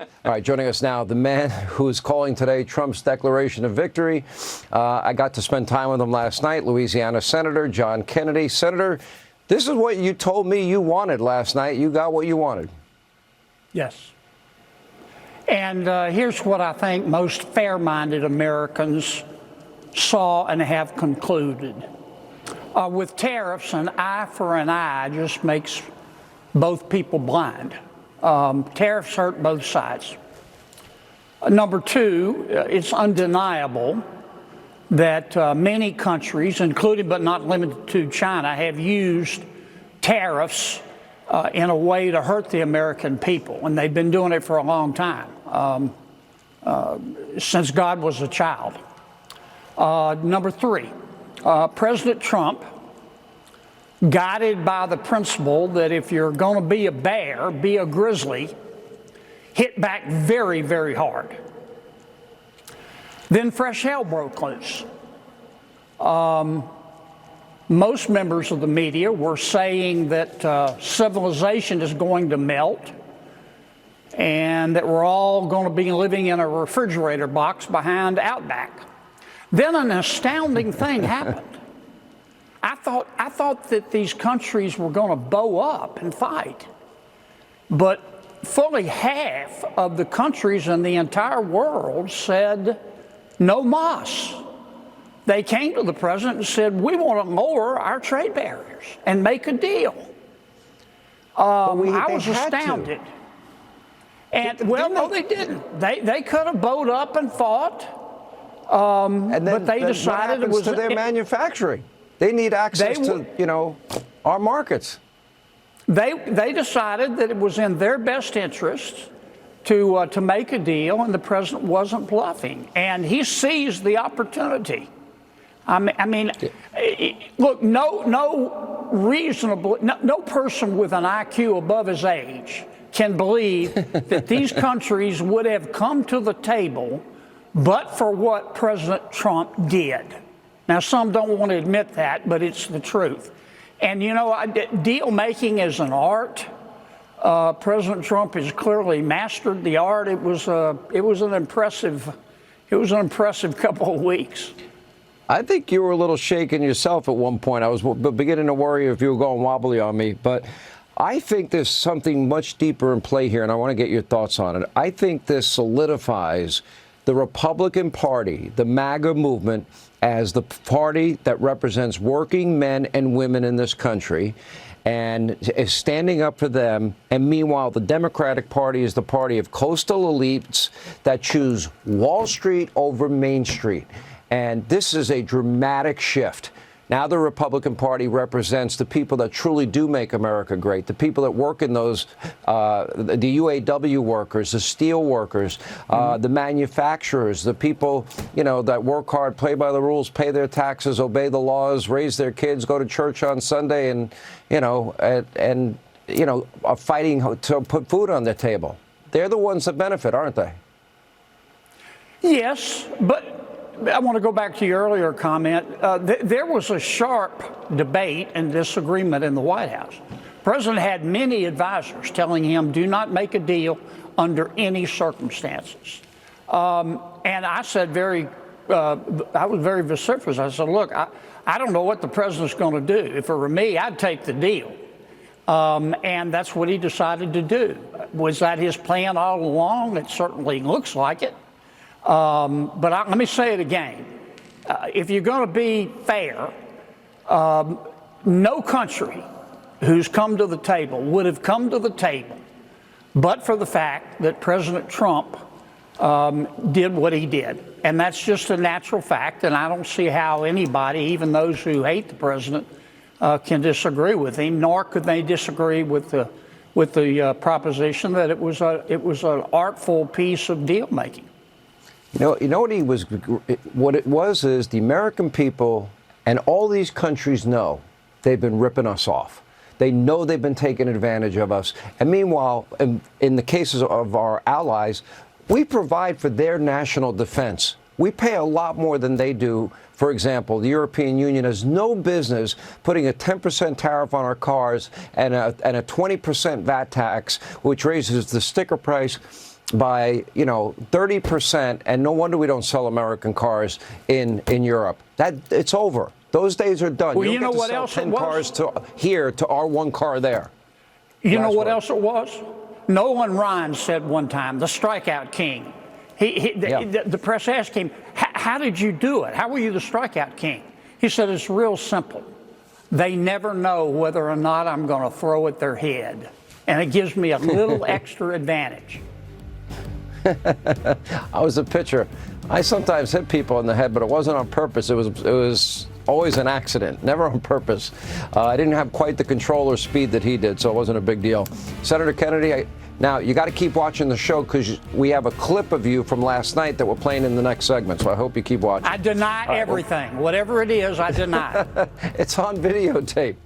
All right, joining us now, the man who is calling today Trump's declaration of victory. I got to spend time with him last night, Louisiana Senator John Kennedy. Senator, this is what you told me you wanted last night. You got what you wanted. Yes. And here's what I think most fair-minded Americans saw and have concluded. With tariffs, an eye for an eye just makes both people blind. Tariffs hurt both sides. Number two, it's undeniable that many countries, including but not limited to China, have used tariffs in a way to hurt the American people, and they've been doing it for a long time, since God was a child. Number three, President Trump, guided by the principle that if you're going to be a bear, be a grizzly, hit back very, very hard. Then fresh hell broke loose. Most members of the media were saying that civilization is going to melt and that we're all going to be living in a refrigerator box behind Outback. Then an astounding thing happened. I thought that these countries were going to bow up and fight, but fully half of the countries in the entire world said no mas. They came to the president and said, we want to lower our trade barriers and make a deal. I was astounded. And well, no, they didn't. They could have bowed up and fought, but they decided it was to their manufacturing. They need access to, our markets. They decided that it was in their best interest to make a deal, and the president wasn't bluffing, and he seized the opportunity. I mean, look, no person with an IQ above his age can believe that these countries would have come to the table but for what President Trump did. Now, some don't want to admit that, but it's the truth. And, deal making is an art. President Trump has clearly mastered the art. It was an impressive couple of weeks. I think you were a little shaken yourself at one point. I was beginning to worry if you were going wobbly on me. But I think there's something much deeper in play here, and I want to get your thoughts on it. I think this solidifies the Republican Party, the MAGA movement, as the party that represents working men and women in this country and is standing up for them. And meanwhile, the Democratic Party is the party of coastal elites that choose Wall Street over Main Street. And this is a dramatic shift. Now the Republican Party represents the people that truly do make America great, the people that work in those, the UAW workers, the steel workers, the manufacturers, the people, that work hard, play by the rules, pay their taxes, obey the laws, raise their kids, go to church on Sunday, and, are fighting to put food on their table. They're the ones that benefit, aren't they? Yes, but I want to go back to your earlier comment. There was a sharp debate and disagreement in the White House. The president had many advisors telling him, do not make a deal under any circumstances. And I said I was very vociferous. I said, look, I don't know what the president's going to do. If it were me, I'd take the deal. And that's what he decided to do. Was that his plan all along? It certainly looks like it. But let me say it again. If you're going to be fair, no country who's come to the table would have come to the table but for the fact that President Trump did what he did. And that's just a natural fact, and I don't see how anybody, even those who hate the president, can disagree with him, nor could they disagree with the proposition that it was an artful piece of deal making. What it was is the American people and all these countries know they've been ripping us off. They know they've been taking advantage of us. And meanwhile, in the cases of our allies, we provide for their national defense. We pay a lot more than they do. For example, the European Union has no business putting a 10% tariff on our cars and a 20% VAT tax, which raises the sticker price by 30%, and no wonder we don't sell American cars in Europe. That it's over. Those days are done. Well, you you don't know get to what sell else 10 it was? cars to here to our one car there. You know Last what word. else it was? Nolan Ryan said one time, the strikeout king. The press asked him, how did you do it? How were you the strikeout king? He said, it's real simple. They never know whether or not I'm going to throw at their head. And it gives me a little extra advantage. I was a pitcher. I sometimes hit people in the head, but it wasn't on purpose. It was always an accident, never on purpose. I didn't have quite the control or speed that he did, so it wasn't a big deal. Senator Kennedy, now you got to keep watching the show because we have a clip of you from last night that we're playing in the next segment, so I hope you keep watching. I deny everything. Whatever it is, I deny. It's on videotape.